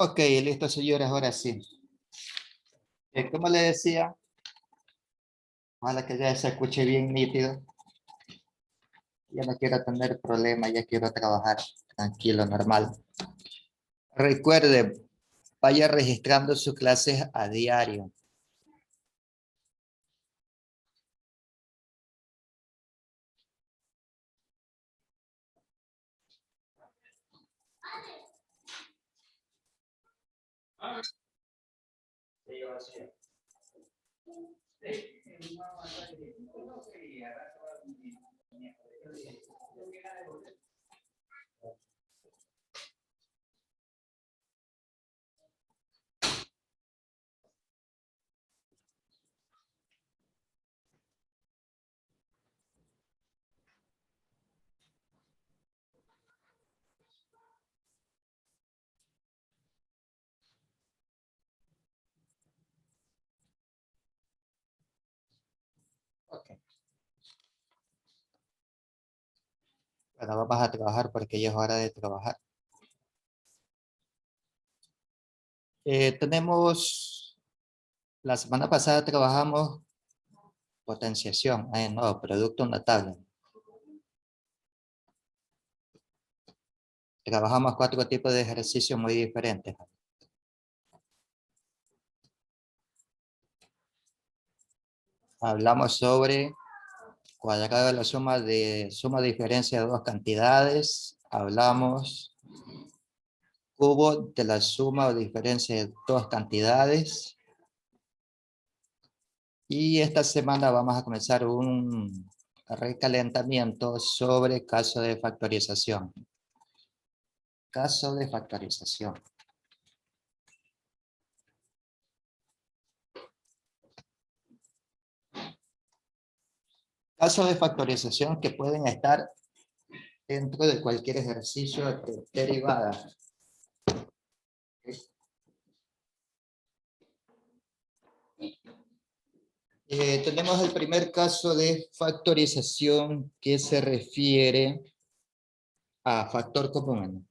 Ok, listo, señores, ahora sí. Como le decía, ojalá que ya se escuche bien nítido. Ya no quiero tener problemas, ya quiero trabajar tranquilo, normal. Recuerde, vaya registrando sus clases a diario. Ok. Bueno, vamos a trabajar porque ya es hora de trabajar. La semana pasada trabajamos potenciación, no, producto en la tabla. Trabajamos 4 tipos de ejercicios muy diferentes. Hablamos sobre cuadrado de la suma de diferencia de dos cantidades. Hablamos cubo de la suma o diferencia de dos cantidades. Y esta semana vamos a comenzar un recalentamiento sobre caso de factorización. Caso de factorización. Casos de factorización que pueden estar dentro de cualquier ejercicio de derivada. Tenemos el primer caso de factorización que se refiere a factor común.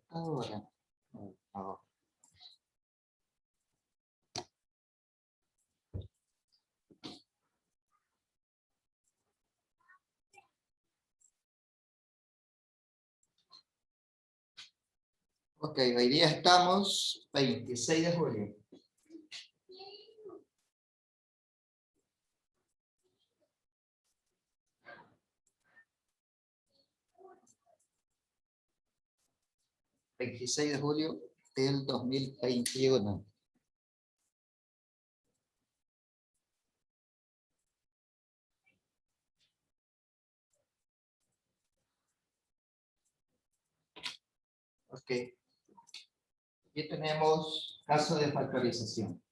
Ahora, ahora. Ok, hoy día estamos 26 de julio. ...26 de julio del 2021. Ok. Aquí tenemos caso de factorización.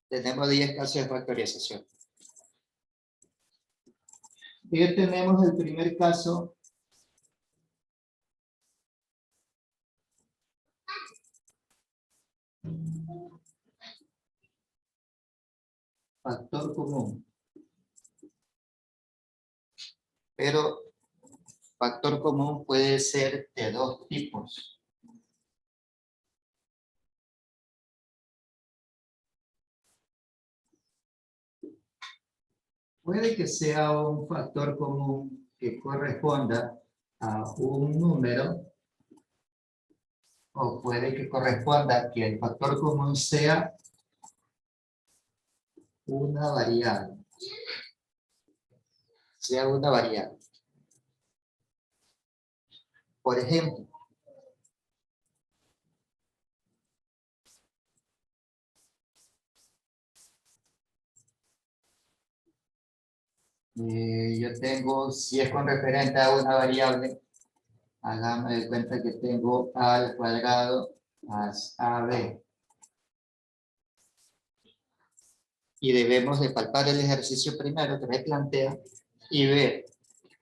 Tenemos 10 casos de factorización. Aquí tenemos el primer caso. Factor común. Pero factor común puede ser de dos tipos. Puede que sea un factor común que corresponda a un número, o puede que corresponda que el factor común sea una variable. Por ejemplo, Yo tengo, si es con referente a una variable, hagamos de cuenta que tengo a al cuadrado más AB. Y debemos de palpar el ejercicio primero que me plantea y ver.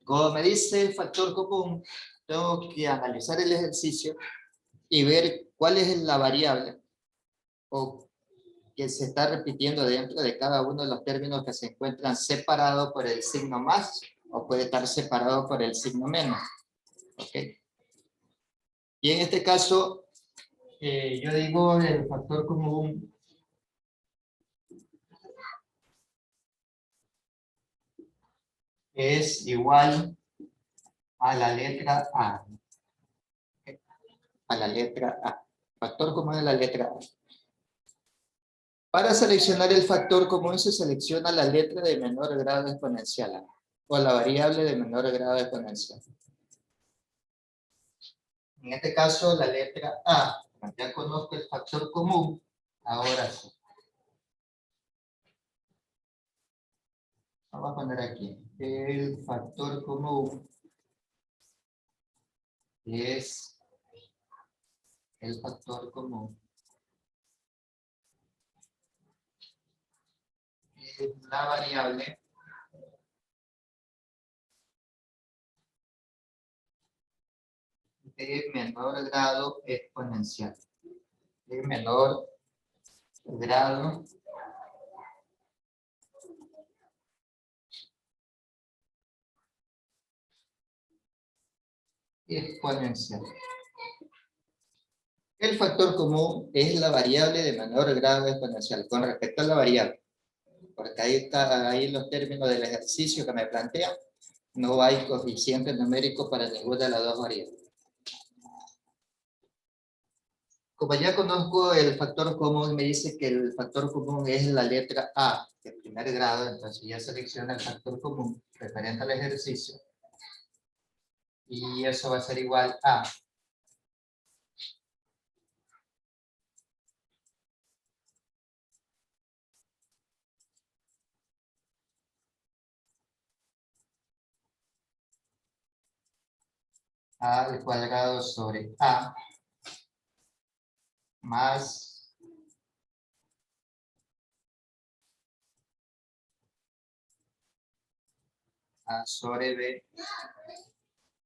Como me dice el factor común, tengo que analizar el ejercicio y ver cuál es la variable o que se está repitiendo dentro de cada uno de los términos que se encuentran separados por el signo más o puede estar separado por el signo menos. ¿Okay? Y en este caso, yo digo el factor común es igual a la letra A. A la letra A. Factor común de la letra A. Para seleccionar el factor común se selecciona la letra de menor grado exponencial o la variable de menor grado exponencial. En este caso, la letra A. Ya conozco el factor común. Ahora sí. Vamos a poner aquí. El factor común es el factor común. Es la variable de menor grado exponencial. De menor grado exponencial. El factor común es la variable de menor grado exponencial con respecto a la variable. Porque ahí está, ahí los términos del ejercicio que me plantea, no hay coeficiente numérico para ninguna de las dos variables. Como ya conozco el factor común, me dice que el factor común es la letra A de primer grado, entonces ya selecciona el factor común referente al ejercicio. Y eso va a ser igual a al cuadrado sobre A más A sobre B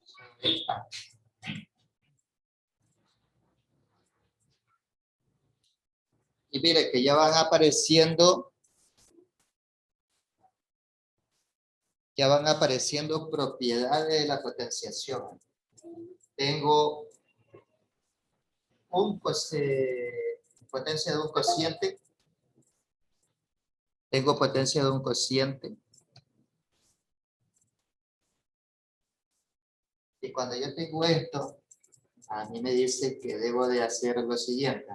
sobre A. Y mire que ya van apareciendo propiedades de la potenciación. Tengo potencia de un cociente. Tengo potencia de un cociente. Y cuando yo tengo esto, a mí me dice que debo de hacer lo siguiente.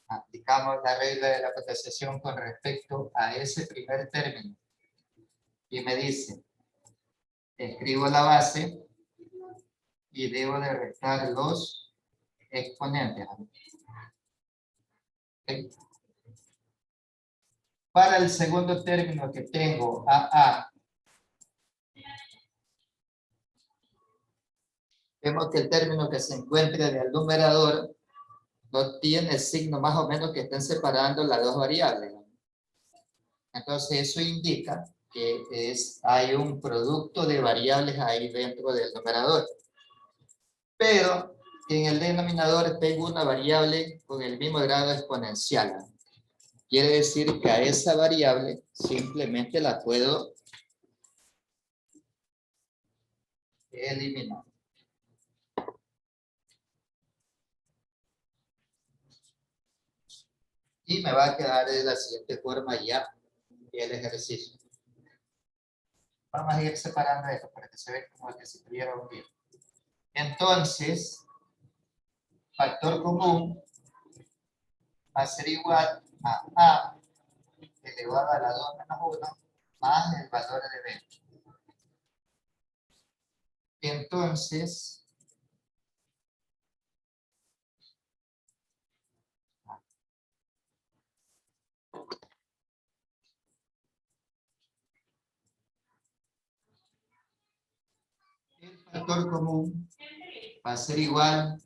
Aplicamos la regla de la potenciación con respecto a ese primer término. Y me dice, escribo la base y debo de restar los exponentes. ¿Okay? Para el segundo término que tengo, AA, vemos que el término que se encuentra en el numerador no tiene signo más o menos que estén separando las dos variables. Entonces eso indica que hay un producto de variables ahí dentro del numerador. Pero en el denominador tengo una variable con el mismo grado exponencial. Quiere decir que a esa variable simplemente la puedo eliminar. Y me va a quedar de la siguiente forma ya el ejercicio. Vamos a ir separando esto para que se vea como que se pudiera unir. Entonces, factor común va a ser igual a A elevado a la 2 menos 1 más el valor de B. Entonces, factor común va a ser igual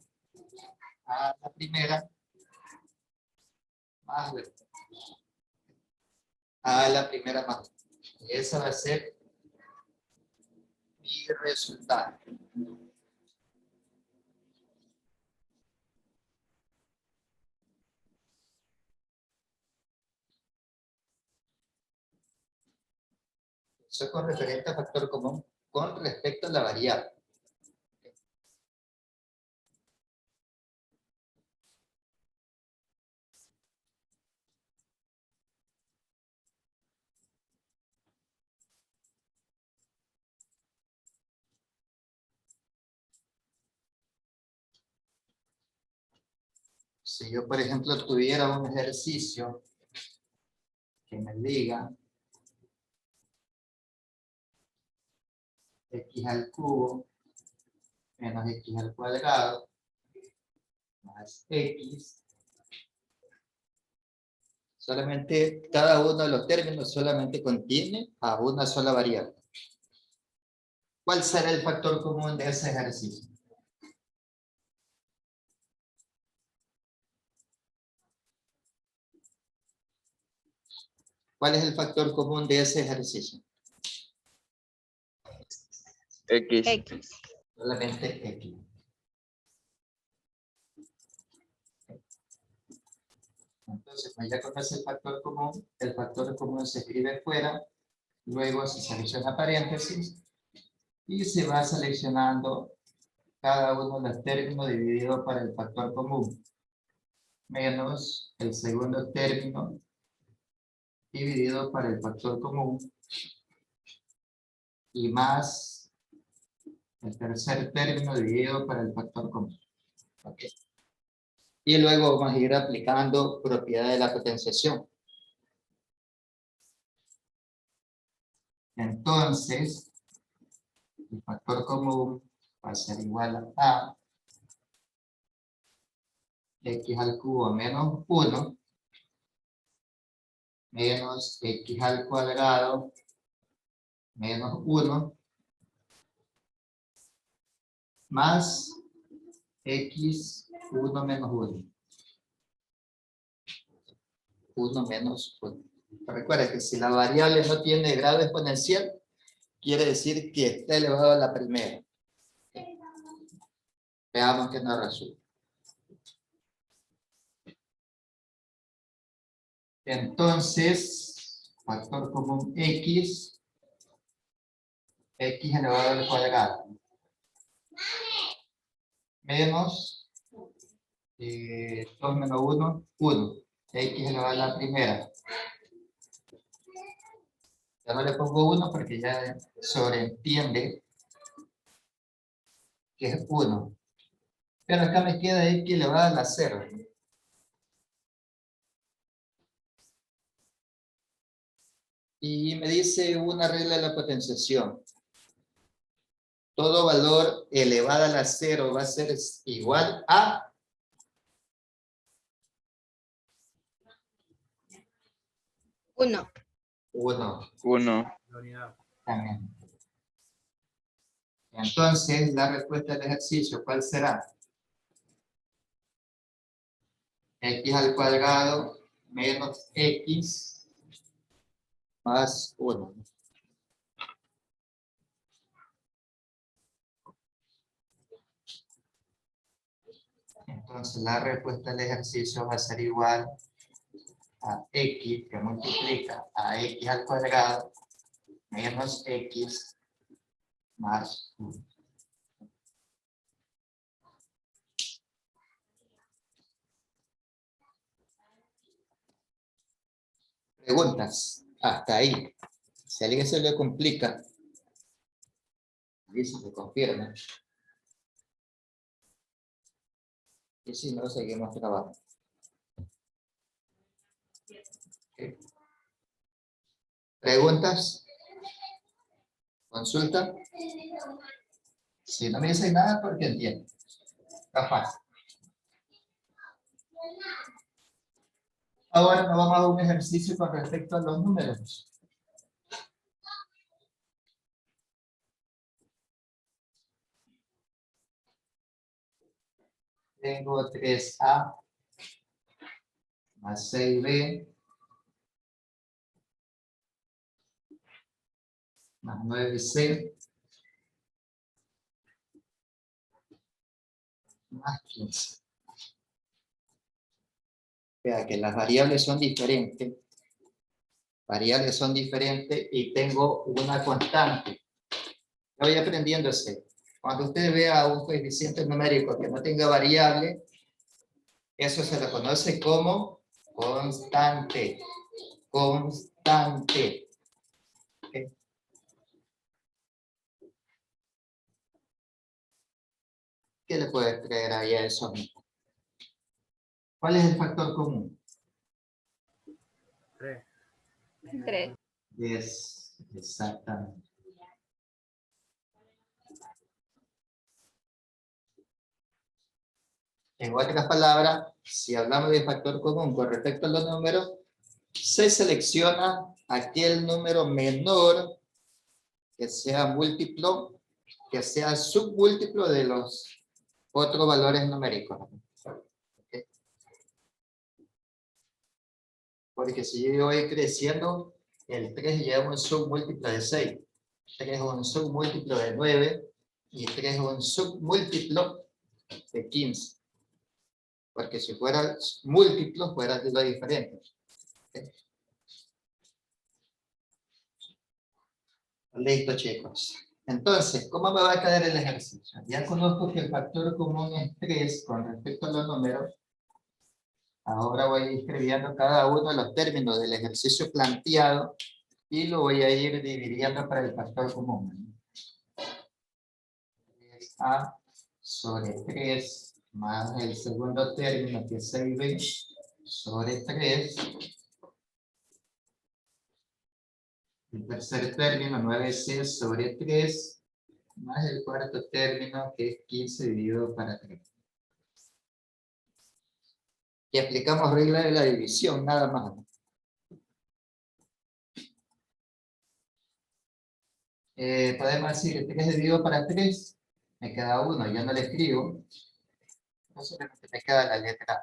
a la primera más b. A la primera más. Y esa va a ser mi resultado. Eso es con referente a factor común con respecto a la variable. Si yo, por ejemplo, tuviera un ejercicio que me diga x al cubo menos x al cuadrado más x, solamente cada uno de los términos solamente contiene a una sola variable. ¿Cuál será el factor común de ese ejercicio? ¿Cuál es el factor común de ese ejercicio? X. Solamente x. Entonces, como ya conoce el factor común se escribe fuera, luego se selecciona paréntesis y se va seleccionando cada uno de los términos dividido para el factor común, menos el segundo término dividido para el factor común y más el tercer término dividido para el factor común. Okay. Y luego vamos a ir aplicando propiedad de la potenciación. Entonces, el factor común va a ser igual a x al cubo menos 1 menos x al cuadrado menos 1 más x 1 menos 1. 1 menos 1. Recuerda que si la variable no tiene grado exponencial, quiere decir que está elevado a la primera. Veamos que nos resulta. Entonces, factor común x elevado al cuadrado, menos 2 menos 1, 1. X elevado a la primera. Ya no le pongo 1 porque ya sobreentiende que es 1. Pero acá me queda x elevado a la 0. Y me dice una regla de la potenciación. Todo valor elevado a la 0 va a ser igual a 1. 1. También. Entonces, la respuesta del ejercicio, ¿cuál será? X al cuadrado menos x más 1. Entonces, la respuesta del ejercicio va a ser igual a x que multiplica a x al cuadrado menos x más 1. Preguntas hasta ahí. Si a alguien se le complica, dice que confirme. Y si no, seguimos trabajando. Okay. ¿Preguntas? ¿Consulta? Si no me dicen nada, porque entiendo. Está fácil. Ahora nos vamos a un ejercicio con respecto a los números. Tengo 3A más 6B más 9C más 15. Vea que las variables son diferentes. Variables son diferentes y tengo una constante. Voy aprendiendo ese. Cuando usted vea un coeficiente numérico que no tenga variable, eso se le conoce como constante. Constante. ¿Okay? ¿Qué le puede creer ahí a eso? ¿Cuál es el factor común? 3. 3. Es exactamente. En otras palabras, si hablamos de factor común con respecto a los números, se selecciona aquel número menor que sea múltiplo, que sea submúltiplo de los otros valores numéricos. ¿Okay? Porque si yo voy creciendo, el 3 lleva un submúltiplo de 6, 3 es un submúltiplo de 9 y 3 es un submúltiplo de 15. Porque si fuera múltiplo, fuera de lo diferente. ¿Okay? Listo, chicos. Entonces, ¿cómo me va a quedar el ejercicio? Ya conozco que el factor común es 3 con respecto a los números. Ahora voy a ir escribiendo cada uno de los términos del ejercicio planteado y lo voy a ir dividiendo para el factor común. 3A sobre 3 más el segundo término que es 6B sobre 3. El tercer término 9C sobre 3 más el cuarto término que es 15 dividido para 3. Y aplicamos regla de la división, nada más. Podemos decir 3 dividido para 3, me queda 1, ya no le escribo. Entonces me queda la letra A.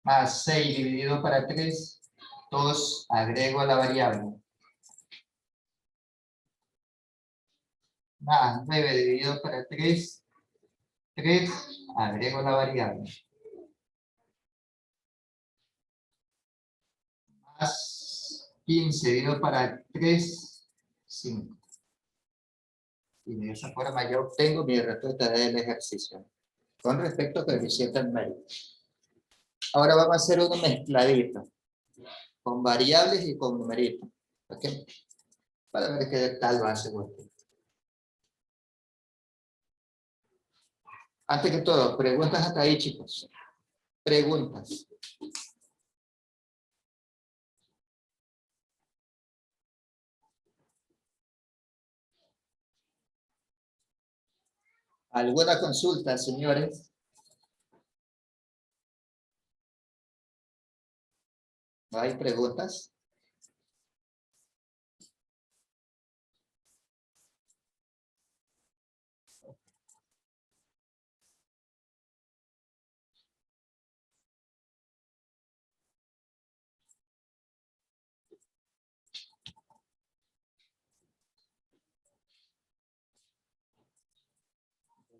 Más 6 dividido para 3, 2, agrego la variable. Más 9 dividido para 3, 3, agrego la variable. Más 15 dividido para 3, 5. Y de esa forma ya obtengo mi respuesta del ejercicio. Con respecto a coeficiente numérico. Ahora vamos a hacer uno mezcladito. Con variables y con numeritos. ¿Ok? Para ver qué tal va a ser. Antes que todo, preguntas hasta ahí, chicos. Preguntas. ¿Alguna consulta, señores? ¿No hay preguntas?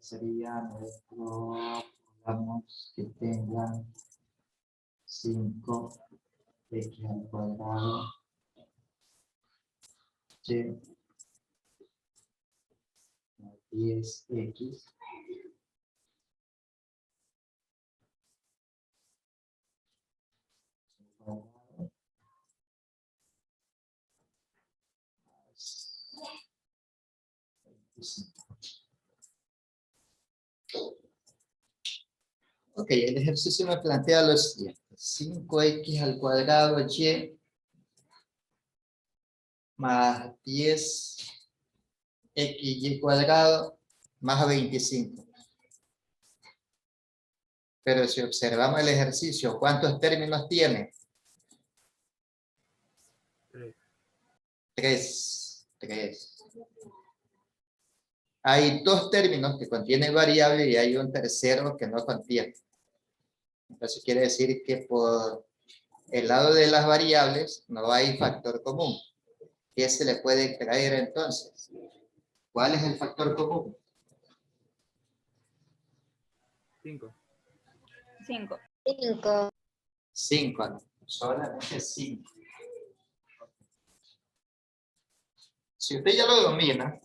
Sería nuestro, digamos, que tengan 5 x al cuadrado y 10x cuadrado más 25. Ok, el ejercicio me plantea lo siguiente. 5x al cuadrado y más 10xy cuadrado más 25. Pero si observamos el ejercicio, ¿cuántos términos tiene? 3. 3. Hay dos términos que contienen variables y hay un tercero que no contiene. Entonces quiere decir que por el lado de las variables no hay factor común. ¿Qué se le puede extraer entonces? ¿Cuál es el factor común? 5. 5. 5, ¿no? Solamente 5. Si usted ya lo domina,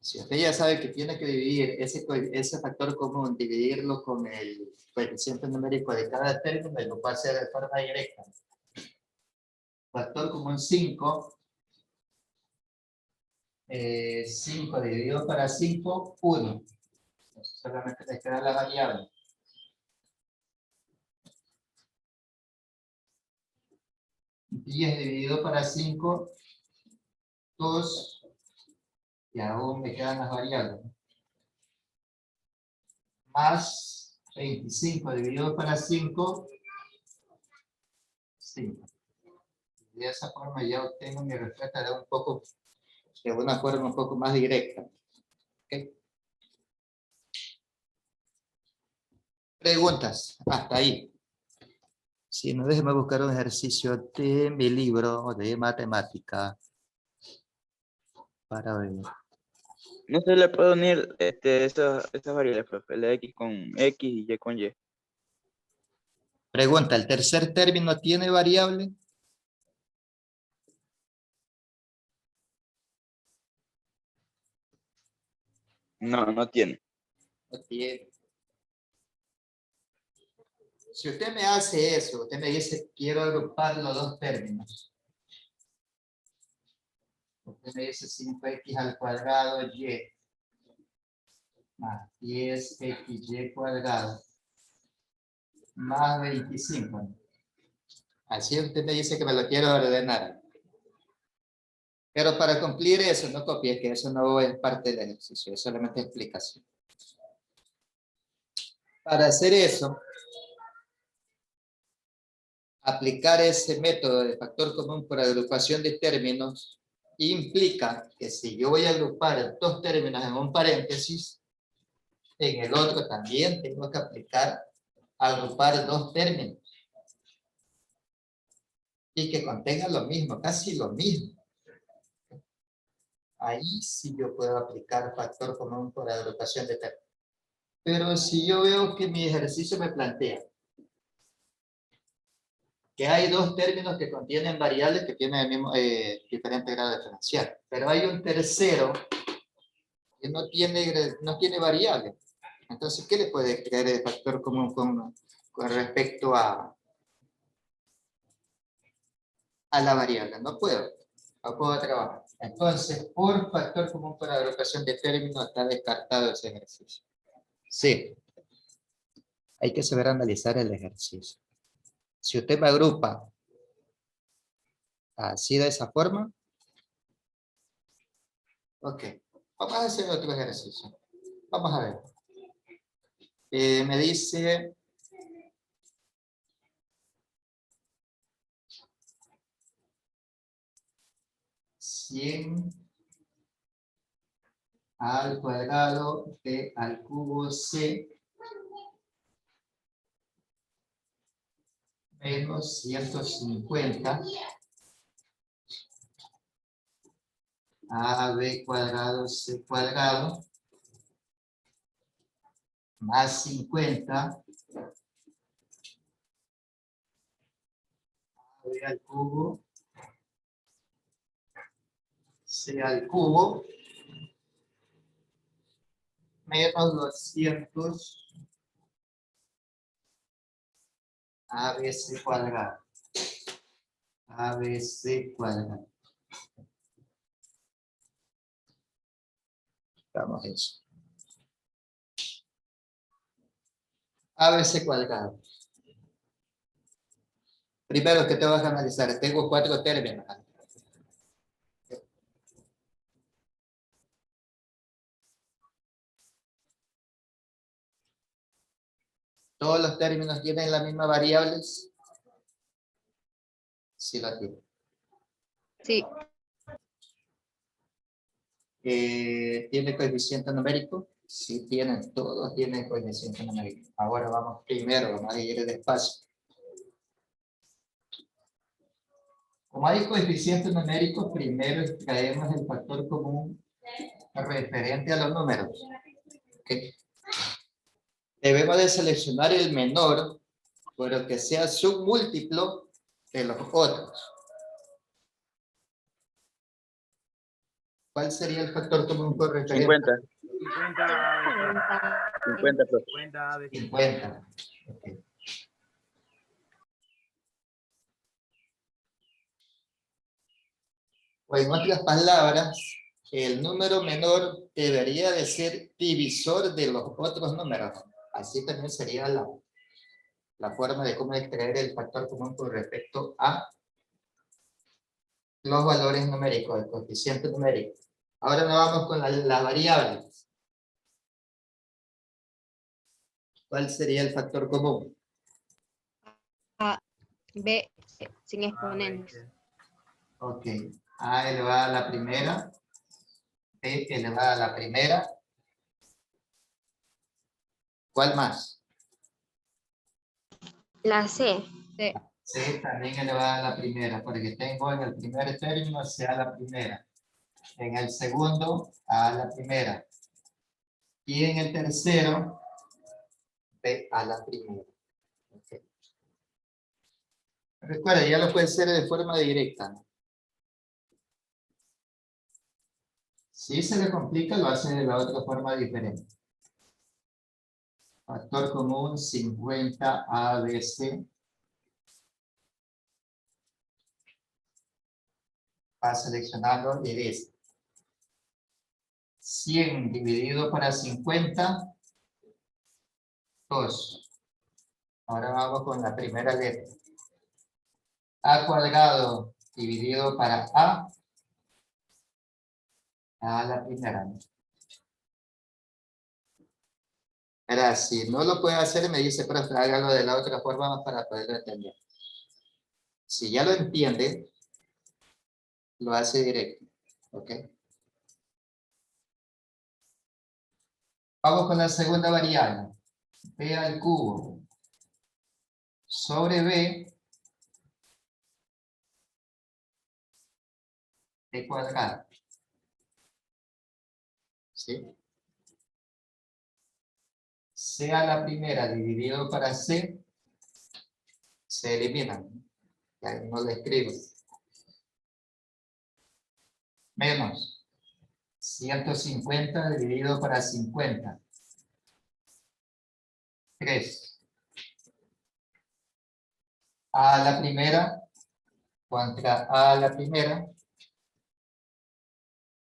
si usted ya sabe que tiene que dividir ese factor común, dividirlo con el coeficiente numérico de cada término, y lo puede hacer de forma directa. Factor común 5, 5 dividido para 5, 1. Entonces, solamente le queda la variable. 10 dividido para 5, 2, y aún me quedan las variables. Más 25 dividido para 5, 5. De esa forma ya obtengo mi respuesta de una forma un poco más directa. ¿Okay? Preguntas, hasta ahí. Si no, déjeme buscar un ejercicio de mi libro de matemática para ver. No se le puede unir esas variables, profe, la X con X y Y con Y. Pregunta, ¿el tercer término tiene variable? No, no tiene. No tiene. Si usted me hace eso, usted me dice, quiero agrupar los dos términos. Usted me dice 5x al cuadrado y más 10xy cuadrado más 25. Así usted me dice que me lo quiero ordenar. Pero para cumplir eso, no copie, que eso no es parte del ejercicio, es solamente explicación. Para hacer eso, aplicar ese método de factor común por agrupación de términos implica que si yo voy a agrupar dos términos en un paréntesis, en el otro también tengo que aplicar agrupar dos términos y que contengan lo mismo, casi lo mismo. Ahí sí yo puedo aplicar factor común por agrupación de términos. Pero si yo veo que mi ejercicio me plantea que hay dos términos que contienen variables que tienen el mismo, diferente grado diferencial, pero hay un tercero que no tiene variable. Entonces, ¿qué le puede crear el factor común con respecto a la variable? No puedo trabajar. Entonces, por factor común por agrupación de términos está descartado ese ejercicio. Sí, hay que saber analizar el ejercicio. Si usted me agrupa así de esa forma, ok, vamos a hacer otro ejercicio. Vamos a ver. Me dice 100 al cuadrado b al cubo c menos 150 ab cuadrado c cuadrado más 50 ab al cubo c al cubo menos 200 ABC cuadrado. ABC cuadrado. Vamos a eso. ABC cuadrado. Primero, ¿qué te vas a analizar? Tengo 4 términos. ¿Todos los términos tienen las mismas variables? Sí, la tienen. Sí. ¿Tiene coeficiente numérico? Sí, tienen, todos tienen coeficiente numérico. Ahora vamos primero, vamos a ir despacio. Como hay coeficiente numérico, primero extraemos el factor común referente a los números. ¿Ok? Debemos de seleccionar el menor, pero que sea submúltiplo de los otros. ¿Cuál sería el factor común por referencia? 50. 50. 50, profe. 50. Okay. O en otras palabras, el número menor debería de ser divisor de los otros números. Así también sería la forma de cómo extraer el factor común con respecto a los valores numéricos, el coeficiente numérico. Ahora nos vamos con las variables. ¿Cuál sería el factor común? A, B, sin exponentes. Ok. A elevada a la primera. B elevada a la primera. ¿Cuál más? La C. C. C también elevada a la primera, porque tengo en el primer término C a la primera. En el segundo, A a la primera. Y en el tercero, B a la primera. Okay. Recuerda, ya lo puede hacer de forma directa, ¿no? Si se le complica, lo hace de la otra forma diferente. Factor común 50 ABC. Va seleccionando y dice 100 dividido para 50, 2. Ahora vamos con la primera letra. A cuadrado dividido para A la primera. Ahora, si no lo puede hacer, me dice, profe, hágalo de la otra forma para poderlo entender. Si ya lo entiende, lo hace directo. ¿Ok? Vamos con la segunda variable. B al cubo sobre B cuadrado. ¿Sí? C a la primera dividido para C se eliminan. Ya no lo escribo. Menos 150 dividido para 50. 3. A la primera contra A la primera.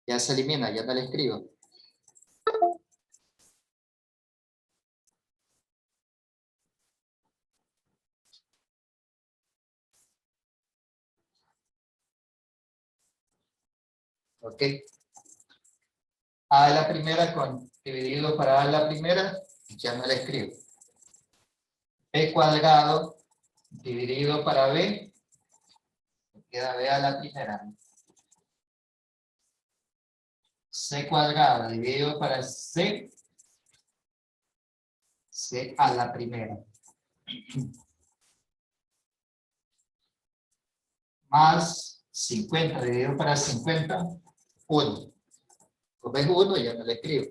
Ya se elimina, ya no le escribo. ¿Ok? A la primera dividido para A la primera, ya no le escribo. B cuadrado dividido para B, queda B a la primera. C cuadrado dividido para C, C a la primera. Más 50 dividido para 50, 1. Como es 1, ya no le escribo.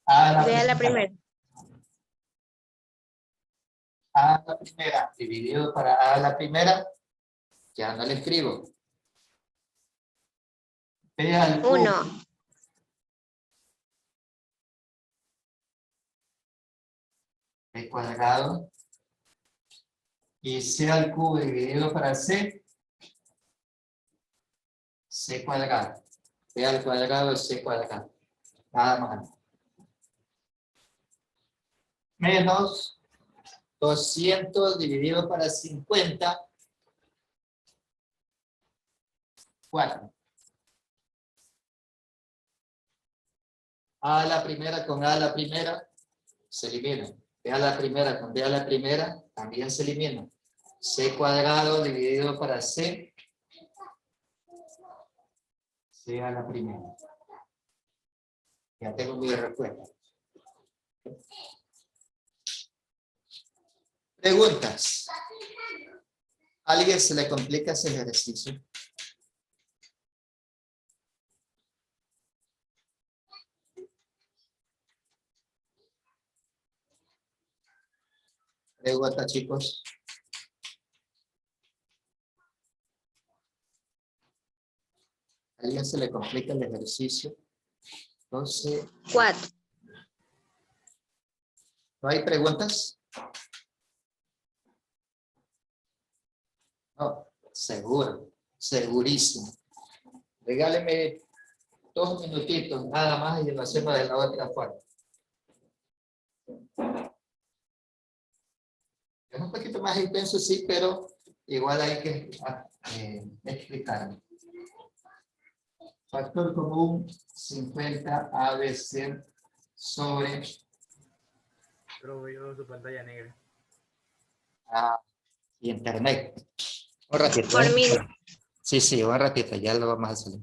A la primera. A la primera dividido para A la primera, ya no le escribo. B al cubo. 1. B cuadrado. Y C al cubo dividido para C. C cuadrado. B al cuadrado, C cuadrado. Nada más. Menos 200 dividido para 50. 4. A la primera con A la primera se elimina. B a la primera con B a la primera también se elimina. C cuadrado dividido para C. Sí, a la primera. Ya tengo mi respuesta. Preguntas. ¿A alguien se le complica ese ejercicio? Pregunta, chicos. ¿A alguien se le complica el ejercicio? Entonces, 4. ¿no hay preguntas? No, seguro, segurísimo. Regáleme 2 minutitos nada más y lo hacemos de la otra forma. Es un poquito más intenso, sí, pero igual hay que explicarlo. Factor común 50 ABC sobre Pero veo su pantalla negra. internet. Un ratito. Por mí. Sí, un ratito, ya lo vamos a hacer.